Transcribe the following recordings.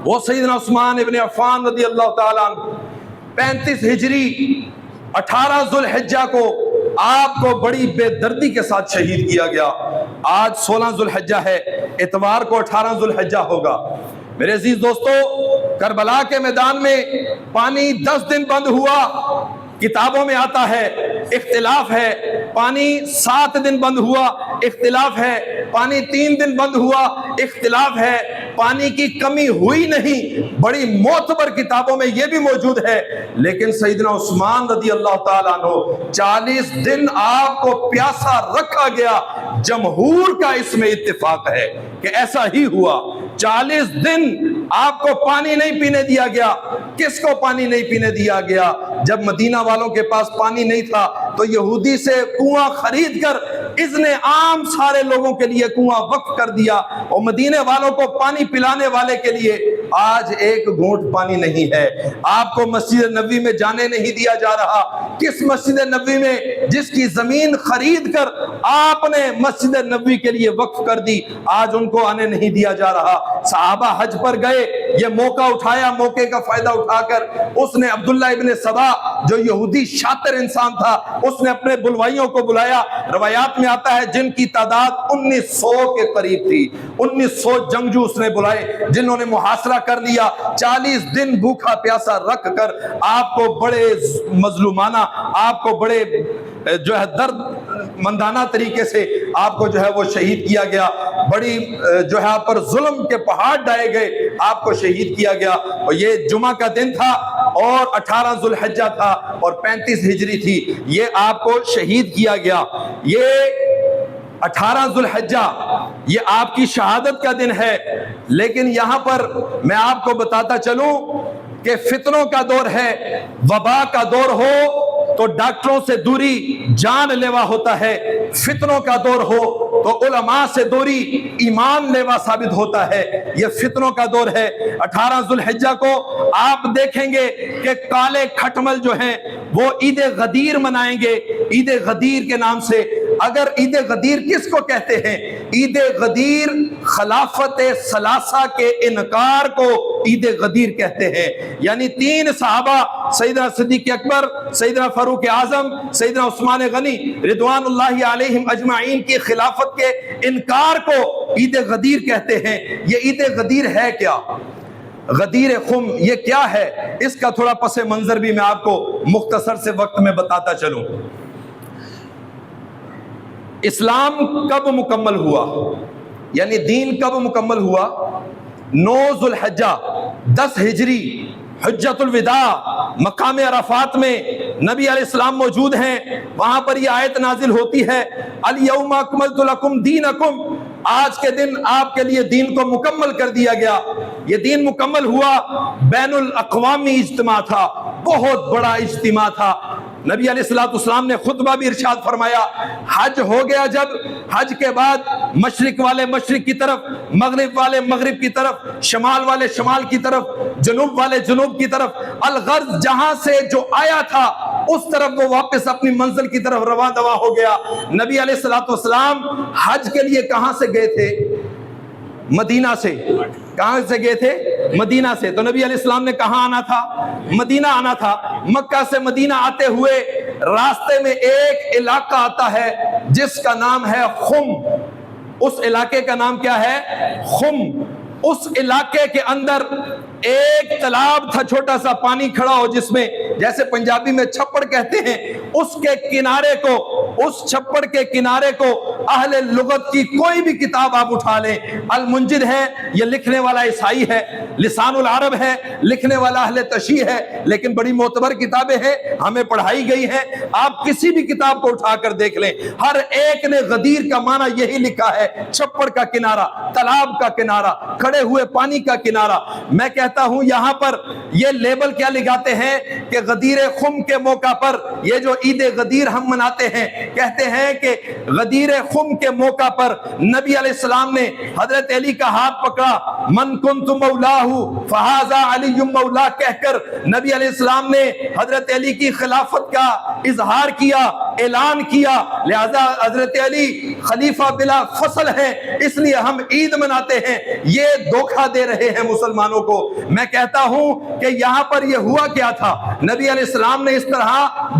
وہ سیدنا عثمان ابن عفان رضی اللہ تعالیٰ عنہ 35 ہجری 18 ذوالحجہ کو آپ کو بڑی بے دردی کے ساتھ شہید کیا گیا۔ آج 16 ذوالحجہ ہے، اتوار کو 18 ذوالحجہ ہوگا۔ میرے عزیز دوستو، کربلا کے میدان میں پانی 10 دن بند ہوا، کتابوں میں آتا ہے، اختلاف ہے۔ پانی 7 دن بند ہوا، اختلاف ہے۔ پانی 3 دن بند ہوا، اختلاف ہے۔ پانی کی کمی ہوئی نہیں، بڑی معتبر کتابوں میں یہ بھی موجود ہے۔ لیکن سیدنا عثمان رضی اللہ تعالیٰ عنہ 40 دن آپ کو پیاسا رکھا گیا۔ جمہور کا اس میں اتفاق ہے کہ ایسا ہی ہوا۔ 40 دن آپ کو پانی نہیں پینے دیا گیا۔ کس کو پانی نہیں پینے دیا گیا؟ جب مدینہ والوں کے پاس پانی نہیں تھا تو یہودی سے کنواں خرید کر اذن عام سارے لوگوں کے لیے کنواں وقف کر دیا، اور مدینے والوں کو پانی پلانے والے کے لیے آج ایک گھونٹ پانی نہیں ہے۔ آپ کو مسجد نبوی میں جانے نہیں دیا جا رہا۔ کس مسجد نبوی میں جس کی زمین خرید کر آپ نے مسجد نبوی کے لیے وقف کر دی، آج ان کو آنے نہیں دیا جا رہا۔ صحابہ حج پر گئے، یہ موقع اٹھایا، موقع کا فائدہ اٹھا کر اس نے عبداللہ ابن سبا جو یہودی شاطر انسان تھا، اس نے اپنے بلوائیوں کو بلایا۔ روایات میں آتا ہے جن کی تعداد 1900 کے قریب تھی، 1900 جنگجو اس نے بلائے جنہوں نے محاصرہ کر لیا۔ 40 دن بھوکا پیاسا رکھ کر آپ کو بڑے مظلومانہ، آپ کو بڑے جو ہے درد مندانہ طریقے سے آپ کو جو ہے وہ شہید کیا گیا۔ بڑی جو ہے آپ پر ظلم کے پہاڑ ڈائے گئے، آپ کو شہید کیا گیا۔ اور یہ جمعہ کا دن تھا اور 18 ذوالحجہ تھا اور 35 ہجری تھی، یہ آپ کو شہید کیا گیا۔ یہ 18 ذوالحجہ یہ آپ کی شہادت کا دن ہے۔ لیکن یہاں پر میں آپ کو بتاتا چلوں کہ فتنوں کا دور ہے، وبا کا دور ہو تو ڈاکٹروں سے دوری جان لیوا ہوتا ہے، فتنوں کا دور ہو تو علماء سے دوری ایمان لیوا ثابت ہوتا ہے۔ یہ فتنوں کا دور ہے۔ 18 ذوالحجہ کو آپ دیکھیں گے کہ کالے کھٹمل جو ہیں وہ عید غدیر منائیں گے، عید غدیر کے نام سے۔ اگر عید غدیر کس کو کہتے ہیں؟ عید غدیر خلافت ثلاثہ کے انکار کو عید غدیر کہتے ہیں۔ یعنی 3 صحابہ، سیدنا صدیق اکبر، سیدنا فاروق اعظم، سیدنا عثمان غنی رضوان اللہ علیہم اجمعین کی خلافت کے انکار کو عید غدیر کہتے ہیں۔ یہ عید غدیر ہے کیا؟ غدیر خم یہ کیا ہے؟ اس کا تھوڑا پس منظر بھی میں آپ کو مختصر سے وقت میں بتاتا چلوں۔ اسلام کب مکمل ہوا، یعنی دین کب مکمل ہوا؟ 9 ذوالحجہ 10 ہجری، حجۃ الوداع، مقام عرفات میں نبی علیہ السلام موجود ہیں۔ وہاں پر یہ آیت نازل ہوتی ہے، الیوم اکملت لکم دینکم، آج کے دن آپ کے لیے دین کو مکمل کر دیا گیا۔ یہ دین مکمل ہوا، بین الاقوامی اجتماع تھا، بہت بڑا اجتماع تھا۔ نبی علیہ السلام نے خطبہ بھی ارشاد فرمایا۔ حج ہو گیا جب، حج کے بعد مشرق والے مشرق کی طرف، مغرب والے مغرب کی طرف، شمال والے شمال کی طرف، جنوب والے جنوب کی طرف، الغرض جہاں سے جو آیا تھا اس طرف وہ واپس اپنی منزل کی طرف رواں دواں ہو گیا۔ نبی علیہ السلام حج کے لیے کہاں سے گئے تھے؟ مدینہ سے۔ کہاں سے گئے تھے؟ مدینہ سے۔ تو نبی علیہ السلام نے کہاں آنا تھا؟ مدینہ آنا تھا۔ مکہ سے مدینہ آتے ہوئے راستے میں ایک علاقہ آتا ہے جس کا نام ہے خم۔ اس علاقے کا نام کیا ہے؟ خم۔ اس علاقے کے اندر ایک تالاب تھا، چھوٹا سا پانی کھڑا ہو جس میں جیسے پنجابی میں چھپڑ کہتے ہیں، اس کے کنارے کو، اس چھپڑ کے کنارے کو اہل لغت کی کوئی بھی کتاب آپ اٹھا لیں، المنجد ہے، یہ لکھنے والا عیسائی ہے، لسان العرب ہے، لکھنے والا اہل تشیع ہے، لیکن بڑی معتبر کتابیں ہیں، ہمیں پڑھائی گئی ہیں۔ آپ کسی بھی کتاب کو اٹھا کر دیکھ لیں، ہر ایک نے غدیر کا معنی یہی لکھا ہے، چھپڑ کا کنارہ، تالاب کا کنارہ، کھڑے ہوئے پانی کا کنارہ۔ میں کہتا ہوں یہاں پر یہ لیبل کیا لگاتے ہیں کہ غدیر خم کے موقع پر، یہ جو عید غدیر ہم مناتے ہیں، کہتے ہیں کہ غدیر خم کے موقع پر نبی علیہ السلام نے حضرت علی کا ہاتھ پکڑا، من کنت مولاہ فہذا علی مولا کہہ کر نبی علیہ السلام نے حضرت علی کی خلافت کا اظہار کیا اعلان کیا، لہذا حضرت علی خلیفہ بلا فصل ہے، اس لیے ہم عید مناتے ہیں، یہ دھوکہ دے رہے ہیں مسلمانوں کو۔ میں کہتا ہوں کہ یہاں پر یہ ہوا کیا تھا، نبی علیہ السلام نے اس طرح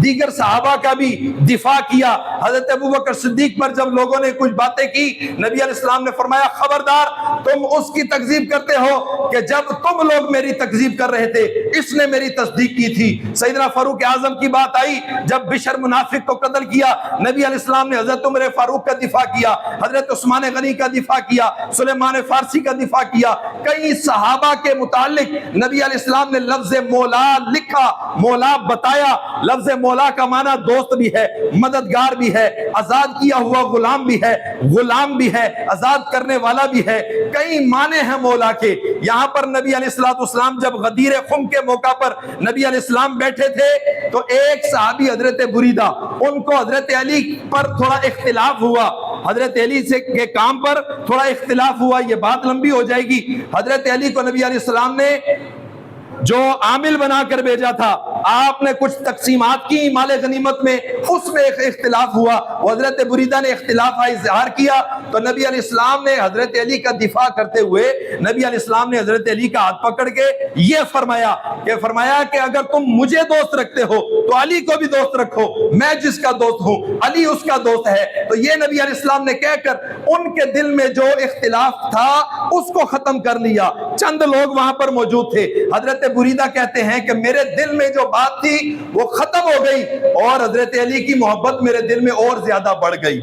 دیگر صحابہ کا بھی دفاع کیا۔ حضرت ابوبکر صدیق پر جب لوگوں نے کچھ باتیں کی، نبی علیہ السلام نے فرمایا خبردار، تم اس کی تکذیب کرتے ہو کہ جب تم لوگ میری تکذیب کر رہے تھے اس نے میری تصدیق کی تھی۔ سیدنا فاروق اعظم کی بات آئی، جب بشر منافق کو قتل کیا، نبی علیہ السلام نے حضرت عمر فاروق کا دفاع کیا، حضرت عثمان غنی کا دفاع کیا، سلیمان فارسی کا دفاع کیا۔ کئی صحابہ کے متعلق نبی علیہ السلام نے لفظ مولا لکھا، مولا بتایا۔ لفظ مولا کا معنی دوست بھی ہے، مددگار بھی ہے، آزاد کیا ہوا غلام بھی ہے، غلام بھی ہے، آزاد کرنے والا بھی ہے، کئی معنی ہیں مولا کے۔ یہاں پر نبی علیہ السلام جب غدیر خم کے موقع پر نبی علیہ السلام بیٹھے تھے تو ایک صحابی حضرت بریدہ، ان کو حضرت علی پر تھوڑا اختلاف ہوا، حضرت علی سے کے کام پر تھوڑا اختلاف ہوا، یہ بات لمبی ہو جائے گی۔ حضرت علی کو نبی علیہ السلام نے جو عامل بنا کر بھیجا تھا، آپ نے کچھ تقسیمات کی مال غنیمت میں، اس میں ایک اختلاف ہوا، حضرت بریدہ نے اختلاف کا اظہار کیا، تو نبی علیہ السلام نے حضرت علی کا دفاع کرتے ہوئے نبی علیہ السلام نے حضرت علی کا ہاتھ پکڑ کے یہ فرمایا کہ اگر تم مجھے دوست رکھتے ہو تو علی کو بھی دوست رکھو، میں جس کا دوست ہوں علی اس کا دوست ہے۔ تو یہ نبی علیہ السلام نے کہہ کر ان کے دل میں جو اختلاف تھا اس کو ختم کر لیا۔ چند لوگ وہاں پر موجود تھے، حضرت بریدہ کہتے ہیں کہ میرے دل میں جو بات تھی وہ ختم ہو گئی اور حضرت علی کی محبت میرے دل میں اور زیادہ بڑھ گئی۔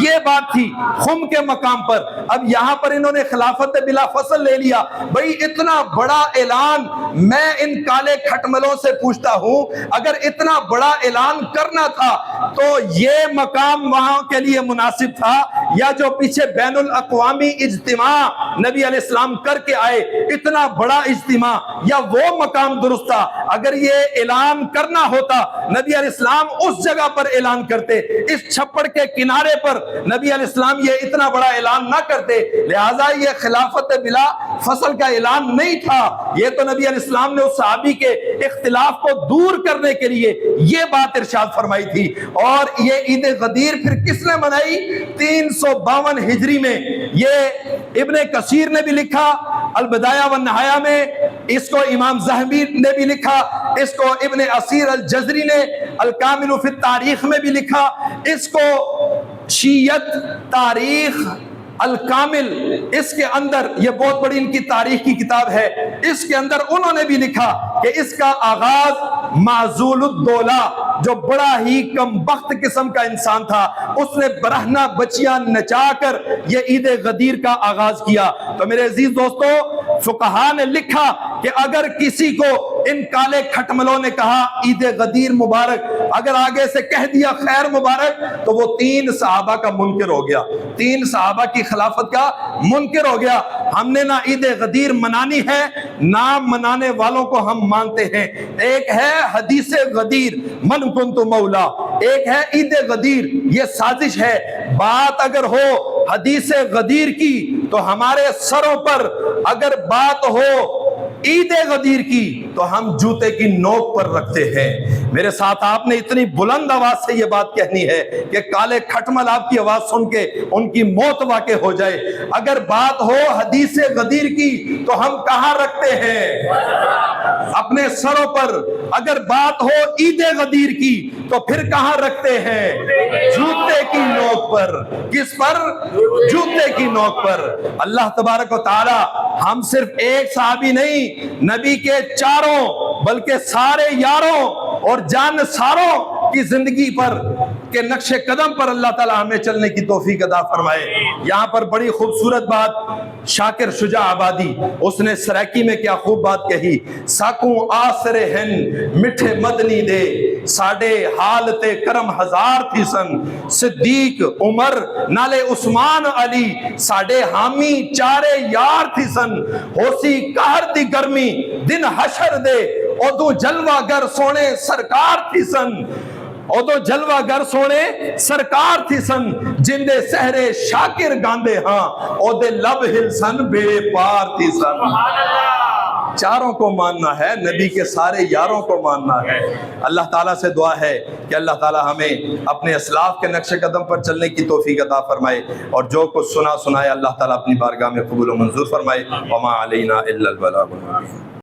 یہ بات تھی خم کے مقام پر۔ اب یہاں پر انہوں نے خلافت بلا فصل لے لیا۔ بھئی اتنا بڑا اعلان، میں ان کالے کھٹملوں سے پوچھتا ہوں، اگر اتنا بڑا اعلان کرنا تھا تو یہ مقام وہاں کے لیے مناسب تھا، یا جو پیچھے بین الاقوامی اجتماع نبی علیہ السلام کر کے آئے، اتنا بڑا اجتماع، یا وہ مقام درست تھا؟ اگر یہ اعلان کرنا ہوتا نبی علیہ السلام اس جگہ پر اعلان کرتے، اس چھپڑ کے کنارے پر نبی علیہ السلام یہ اتنا بڑا اعلان نہ کرتے۔ لہٰذا یہ خلافت بلا فصل کا اعلان نہیں تھا، یہ تو نبی علیہ السلام نے اس صحابی کے اختلاف کو دور کرنے کے لیے یہ بات ارشاد فرمائی تھی۔ اور یہ عید غدیر پھر کس نے منائی؟ 352 ہجری میں۔ یہ ابن کثیر نے بھی لکھا البدایہ والنہایہ میں، اس کو امام ذہبی نے بھی لکھا، اس کو ابن اسیر الجزری نے الکامل فی التاریخ میں بھی لکھا، اس کو شیعت تاریخ الکامل، اس کے اندر، یہ بہت بڑی ان کی تاریخ کی کتاب ہے، اس کے اندر انہوں نے بھی لکھا کہ اس کا آغاز معزول الدولہ، جو بڑا ہی کم بخت قسم کا انسان تھا، اس نے برہنہ بچیاں نچا کر یہ عید غدیر کا آغاز کیا۔ تو میرے عزیز دوستو، فقہاء نے لکھا کہ اگر کسی کو ان کالے کھٹملوں نے کہا عید غدیر مبارک، اگر آگے سے کہہ دیا خیر مبارک، تو وہ 3 صحابہ کا منکر ہو گیا، 3 صحابہ کی خلافت کا منکر ہو گیا۔ ہم نے نہ عید غدیر منانی ہے، نہ منانے والوں کو ہم مانتے ہیں۔ ایک ہے حدیث غدیر، من کنت مولا، ایک ہے عید غدیر، یہ سازش ہے۔ بات اگر ہو حدیث غدیر کی تو ہمارے سروں پر، اگر بات ہو عید غدیر کی تو ہم جوتے کی نوک پر رکھتے ہیں۔ میرے ساتھ آپ نے اتنی بلند آواز سے یہ بات کہنی ہے کہ کالے کھٹمل آپ کی آواز سن کے ان کی موت واقع ہو جائے۔ اگر بات ہو حدیث غدیر کی تو ہم کہاں رکھتے ہیں؟ اپنے سروں پر۔ اگر بات ہو عید غدیر کی تو پھر کہاں رکھتے ہیں؟ جوتے کی نوک پر۔ کس پر؟ جوتے کی نوک پر۔ اللہ تبارک و تعالی ہم صرف ایک صحابی نہیں، نبی کے 4 بلکہ سارے یاروں اور جانساروں کی زندگی پر کے نقش قدم پر اللہ تعالی ہمیں چلنے کی توفیق عطا فرمائے۔ یہاں پر بڑی خوبصورت بات شاکر شجاع آبادی، اس نے سریکی میں کیا خوب بات کہی، ساکوں آسر ہن مٹھے مدنی دے، ساڑے حالت کرم ہزار تھی سن، صدیق عمر نالے عثمان علی، ساڑے حامی چارے یار تھی سن، ہوسی قہر دی گرمی دن حشر دے، اودو جلوہ گر سونے سرکار تھی سن، اودو جلوہ گر سونے سرکار تھی سن، جندے سہرے شاکر گاندے ہاں، اودے لب ہل سن بے پار تھی سن۔ چاروں کو ماننا ہے، نبی کے سارے یاروں کو ماننا ہے۔ اللہ تعالیٰ سے دعا ہے کہ اللہ تعالیٰ ہمیں اپنے اسلاف کے نقش قدم پر چلنے کی توفیق عطا فرمائے، اور جو کچھ سنا سنائے اللہ تعالیٰ اپنی بارگاہ میں قبول و منظور فرمائے۔ وما علینا الا البلاغ المبین۔